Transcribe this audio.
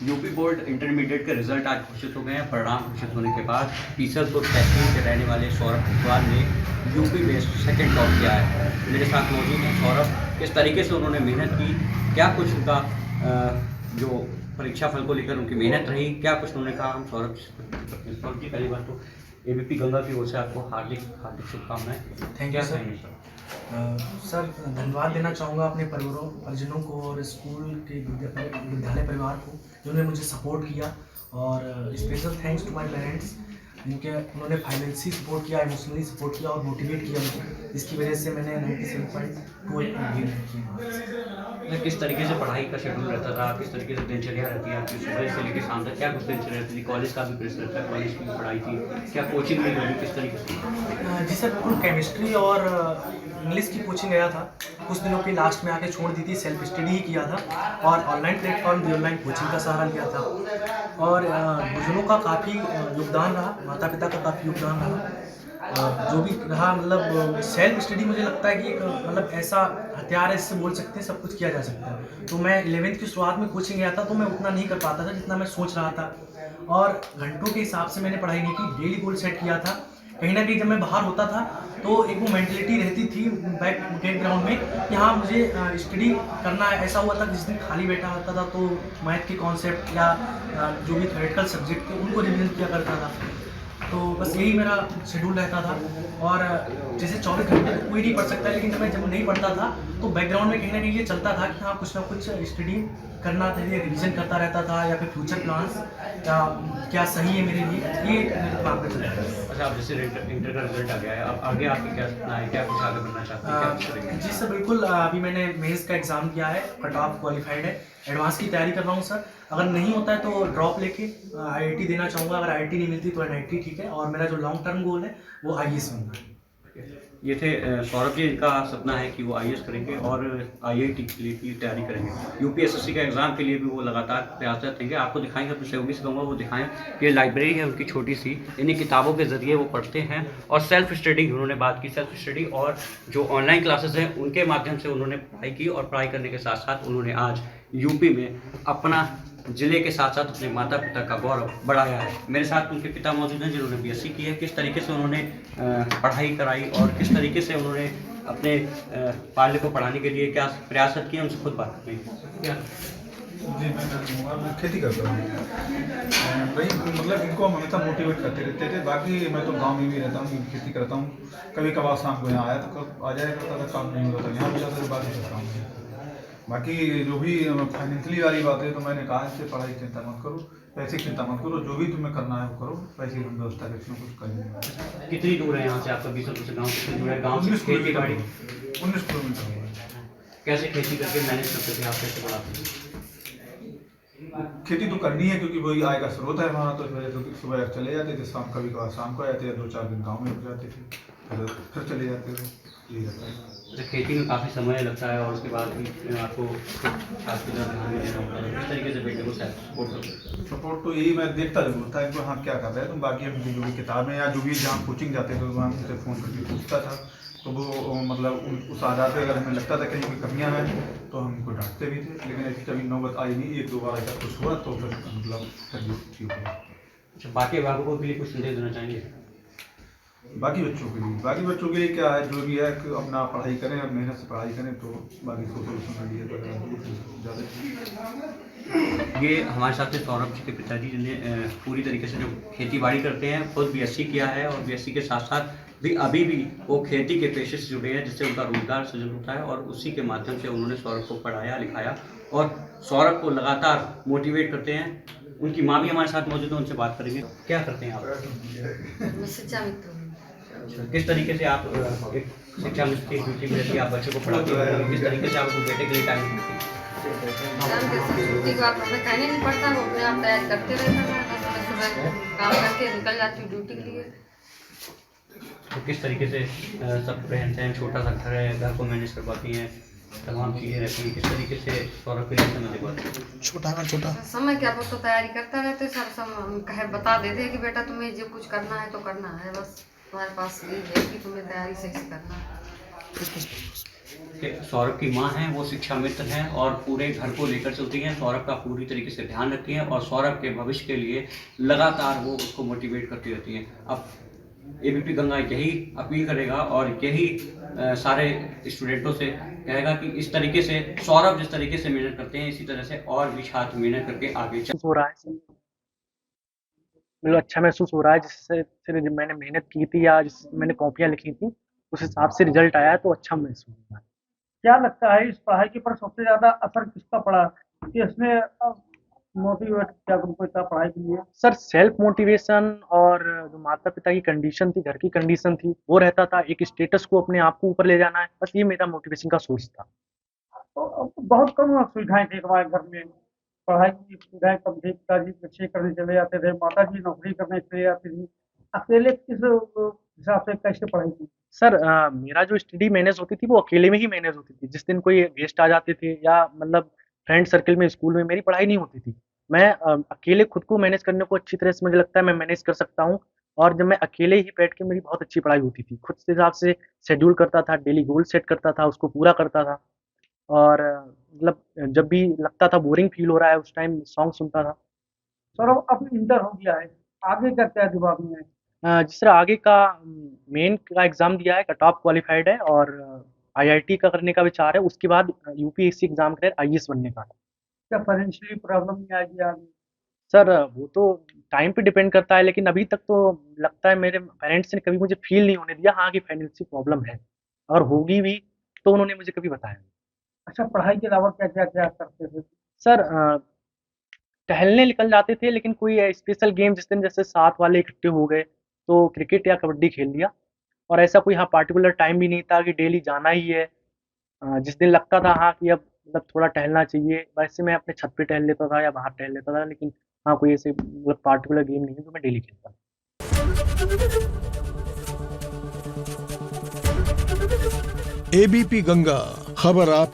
UP board intermediate के result आज घोषित हो गए हैं। परिणाम घोषित होने के बाद टीसरपुर तहसील के रहने वाले सौरभ कुशवाहा ने यूपी में सेकंड टॉप किया है। मेरे साथ मौजूद हैं सौरभ। किस तरीके से उन्होंने मेहनत की, क्या कुछ उनका जो परीक्षा फल को लेकर उनकी मेहनत रही, क्या कुछ उन्होंने कहा, हम सौरभ की पहली बात तो एबीपी गंगा की ओर से आपको हार्दिक हार्दिक शुभकामनाएं। Thank you sir. सर धन्यवाद देना चाहूँगा अपने परिजनों को और स्कूल के विद्यालय परिवार को जिन्होंने मुझे सपोर्ट किया, और special thanks to my parents उन्होंने फाइनेंशियली सपोर्ट किया, इमोशनली सपोर्ट किया और मोटिवेट किया मुझे। इसकी वजह से मैंने 97.2 गेन किया। किस तरीके से पढ़ाई का शेड्यूल रहता था, किस तरीके से दिनचर्या रहती है आपकी सुबह से लेकर शाम तक, क्या कुछ दिनचर्या रहती थी? कॉलेज का भी प्रेशर रहता है, कॉलेज की पढ़ाई थी, क्या कोचिंग में लगी, किस तरीके से? जी सर, बिल्कुल केमिस्ट्री और इंग्लिश की कोचिंग गया था। कुछ दिनों के लास्ट में आके छोड़ दी थी, सेल्फ स्टडी ही किया था और ऑनलाइन प्लेटफॉर्म भी ऑनलाइन कोचिंग का सहारा लिया था। और गुरुजनों का काफ़ी योगदान रहा, माता पिता का काफ़ी योगदान रहा। जो भी रहा, मतलब सेल्फ स्टडी मुझे लगता है कि एक मतलब ऐसा हथियार है, इससे बोल सकते हैं सब कुछ किया जा सकता है। तो मैं 11वीं की शुरुआत में कोचिंग गया था तो मैं उतना नहीं कर पाता था जितना मैं सोच रहा था, और घंटों के हिसाब से मैंने पढ़ाई नहीं की। डेली गोल सेट किया था। कहीं ना कहीं जब मैं बाहर होता था तो एक वो मेंटलिटी रहती थी बैकग्राउंड में कि हाँ मुझे स्टडी करना है। ऐसा हुआ था जिस दिन खाली बैठा होता था तो मैथ के कॉन्सेप्ट या जो भी थ्योरेटिकल सब्जेक्ट थे उनको रिवीजन किया करता था। तो बस यही मेरा शेड्यूल रहता था। और जैसे 24 घंटे तो कोई नहीं पढ़ सकता, लेकिन मैं जब नहीं पढ़ता था तो बैकग्राउंड में कहीं ना कहीं ये चलता था कि हाँ कुछ ना कुछ स्टडी करना था, रिवीजन करता रहता था, या फिर फ्यूचर प्लान्स या क्या सही है मेरे लिए, ये मेरे दिमाग में चलता था। अच्छा, अब जैसे इंटर का रिजल्ट आ गया है, अब आगे आपकी क्या सपना है, क्या कुछ आगे बढ़ना चाहते हैं, क्या कुछ करेंगे? जी सर, बिल्कुल। अभी मैंने मेंस का एग्ज़ाम किया है, कट ऑफ क्वालिफाइड है, एडवांस की तैयारी कर रहा हूँ सर। अगर नहीं होता है तो ड्रॉप लेके आईआईटी देना चाहूँगा। अगर आईआईटी नहीं मिलती तो एनआईटी ठीक है, और मेरा जो लॉन्ग टर्म गोल है वो आईएएस बनना है। ये थे सौरभ जी। इनका सपना है कि वो आईएएस करेंगे और आईआईटी के लिए की तैयारी करेंगे। यूपीएसएससी का एग्ज़ाम के लिए भी वो लगातार प्रयासरत रहेंगे। आपको दिखाएंगे, अपने सहयोगी से कहूँगा वो दिखाएं। ये लाइब्रेरी है उनकी छोटी सी, इन्हीं किताबों के ज़रिए वो पढ़ते हैं और सेल्फ स्टडी उन्होंने बात की। सेल्फ स्टडी और जो ऑनलाइन क्लासेस हैं उनके माध्यम से उन्होंने पढ़ाई की, और पढ़ाई करने के साथ साथ उन्होंने आज यूपी में अपना जिले के साथ साथ अपने माता पिता का गौरव बढ़ाया है। मेरे साथ उनके पिता मौजूद हैं जिन्होंने बीएससी की है। किस तरीके से उन्होंने पढ़ाई कराई और किस तरीके से उन्होंने अपने पाले को पढ़ाने के लिए क्या प्रयास किए, उनसे खुद बात करें। जी, मैं खेती करता हूँ। वही मतलब इनको हम हमेशा मोटिवेट करते रहते थे। बाकी मैं तो गांव में भी रहता हूँ, खेती करता हूँ। कभी कभार शाम को यहाँ आया तो कब आ जाया करता था, काम नहीं होता था यहाँ भी जाकर बात करता हूँ। बाकी जो भी फाइनेंशियली वाली बात है तो मैंने कहा इससे पढ़ाई चिंता मत करो, पैसे की चिंता मत करो, जो भी तुम्हें करना है वो करो, पैसे की हम व्यवस्था करके कुछ करेंगे। कितनी दूर है यहाँ से आपका? 20 से गाँव कितनी दूर है? गाँव से खेती बाड़ी 19 किलोमीटर हुआ। कैसे खेती करके मैनेज करते थे आप, कैसे बढ़ाते थे? खेती तो करनी है क्योंकि वही आय का स्रोत है हमारा, तो इस वजह से सुबह चले जाते थे, शाम कभी कभार शाम को आ जाते, या 2-4 दिन गाँव में रुक जाते थे, फिर चले जाते थे। यही रहता है। तो खेती में काफ़ी समय लगता है और उसके बाद भी आपको खास ध्यान देना होता है। किस तरीके से बेटे को सपोर्ट करते हैं? सपोर्ट तो यही मैं देखता जरूर था इनको, हाँ क्या कर रहे हैं तुम। बाकी हम जो भी किताबें या जो भी जहाँ कोचिंग जाते थे वहाँ से फ़ोन करके पूछता था, तो वो मतलब उस आधार पे अगर हमें लगता था कहीं कोई कमियाँ हैं तो हम उनको डांटते भी थे। लेकिन ऐसी कभी नौबत आई नहीं, 1-2 बार ऐसा कुछ हुआ तो फिर मतलब ठीक हुआ। अच्छा, बाकी अभिभावकों के लिए कुछ संदेश देना चाहेंगे? बाकी बच्चों के लिए क्या है, जो भी है कि अपना पढ़ाई करें, अब मेहनत से पढ़ाई करें तो बाकी सोशल मीडिया पर ज़्यादा। ये हमारे साथ थे सौरभ जी के पिताजी, जिन्हें पूरी तरीके से जो खेती बाड़ी करते हैं, खुद बीएससी किया है और बीएससी के साथ साथ भी अभी भी वो खेती के पेशे से जुड़े हैं, जिससे उनका रोजगार सृजन होता है। और उसी के माध्यम से उन्होंने सौरभ को पढ़ाया लिखाया और सौरभ को लगातार मोटिवेट करते हैं। उनकी माँ भी हमारे साथ मौजूद है, उनसे बात करेंगे। क्या करते हैं आप? मैं शिक्षा मित्र हूँ। किस तरीके से आप एक शिक्षा मित्र की ड्यूटी में रहती है, आप बच्चों को पढ़ाते हैं, किस तरीके से आप अपने बेटे के लिए टाइम देते हैं? छुट्टी को आप हमें कहने नहीं पड़ता, वो अपने आप तैयारी करते रहता है। सुबह काम करके निकल जाती हूँ ड्यूटी के लिए। तो किस तरीके से सब रहते हैं, छोटा सा घर है, घर को मैनेज कर पाती हैं, तमाम चीज़ें रहती हैं, किस तरीके से सौरभ के लिए समय दे पाते हैं? छोटा समय क्या, वो तो तैयारी करता रहते सर। सब कहे बता देते हैं कि बेटा तुम्हें जो कुछ करना है तो करना है, बस तुम्हारे पास ये है कि तुम्हें तैयारी सही से करना है। कि सौरभ की माँ हैं, वो शिक्षा मित्र हैं और पूरे घर को लेकर चलती हैं। सौरभ का पूरी तरीके से ध्यान रखती हैं और सौरभ के भविष्य के लिए लगातार वो उसको मोटिवेट करती रहती हैं। अब एबीपी गंगा यही अपील करेगा और यही सारे स्टूडेंटों से कहेगा कि इस तरीके से सौरभ जिस तरीके से मेहनत करते हैं, इसी तरह से और भी छात्र मेहनत करके आगे चल। हो रहा है सर, मतलब अच्छा महसूस हो रहा है जिससे फिर जब मैंने मेहनत की थी या जिस मैंने कॉपियाँ लिखी थी उस हिसाब से रिजल्ट आया तो अच्छा महसूस हो रहा है। क्या लगता है इस पढ़ाई के पर सबसे ज्यादा असर किसका पड़ा कि इसने मोटिवेट किया तुमको इतना पढ़ाई के लिए? सर सेल्फ मोटिवेशन और जो माता पिता की कंडीशन थी, घर की कंडीशन थी, वो रहता था। एक स्टेटस को अपने आप को ऊपर ले जाना है, बस ये मेरा मोटिवेशन का सोर्स था। तो अब बहुत कम सुविधाएं थी हमारे घर में, पढ़ाई की सुविधाएं कम थी। पिताजी कृषि करने चले जाते थे, माता जी नौकरी करने चले जाती थी। अकेले किस हिसाब से कैसे पढ़ाई की? सर मेरा जो स्टडी मैनेज होती थी वो अकेले में ही मैनेज होती थी। जिस दिन कोई गेस्ट आ जाते थे या मतलब फ्रेंड सर्कल में स्कूल में मेरी पढ़ाई नहीं होती थी। मैं अकेले खुद को मैनेज करने को अच्छी तरह से मुझे लगता है मैं मैनेज कर सकता हूँ। और जब मैं अकेले ही बैठ के मेरी बहुत अच्छी पढ़ाई होती थी। खुद से हिसाब से शेड्यूल करता था, डेली गोल सेट करता था, उसको पूरा करता था। और मतलब जब भी लगता था बोरिंग फील हो रहा है उस टाइम सॉन्ग सुनता था। सौरभ अब इंटर हो गया है, आगे का क्या दिमाग में है? जिस तरह आगे का मेन का एग्ज़ाम दिया है, कट ऑफ क्वालिफाइड है और आईआईटी का करने का विचार है। उसके बाद यूपीएससी एग्ज़ाम क्लियर आईएएस बनने का है। क्या फाइनेंशियली प्रॉब्लम नहीं आएगी आगे? सर वो तो टाइम पे डिपेंड करता है, लेकिन अभी तक तो लगता है मेरे पेरेंट्स ने कभी मुझे फ़ील नहीं होने दिया हाँ, कि फाइनेंशियल प्रॉब्लम है और होगी भी तो उन्होंने मुझे कभी बताया नहीं। अच्छा, पढ़ाई के अलावा क्या करते थे? सर टहलने निकल जाते थे, लेकिन कोई स्पेशल गेम जिस दिन जैसे साथ वाले इकट्ठे हो गए तो क्रिकेट या कबड्डी खेल लिया। और ऐसा कोई हाँ पार्टिकुलर टाइम भी नहीं था कि डेली जाना ही है। जिस दिन लगता था हाँ कि अब मतलब थोड़ा टहलना चाहिए, वैसे मैं अपने छत पे टहल लेता था या बाहर टहल लेता था। लेकिन हाँ कोई ऐसे मतलब पार्टिकुलर गेम नहीं है जो मैं डेली खेलता था। एबीपी गंगा, खबर आप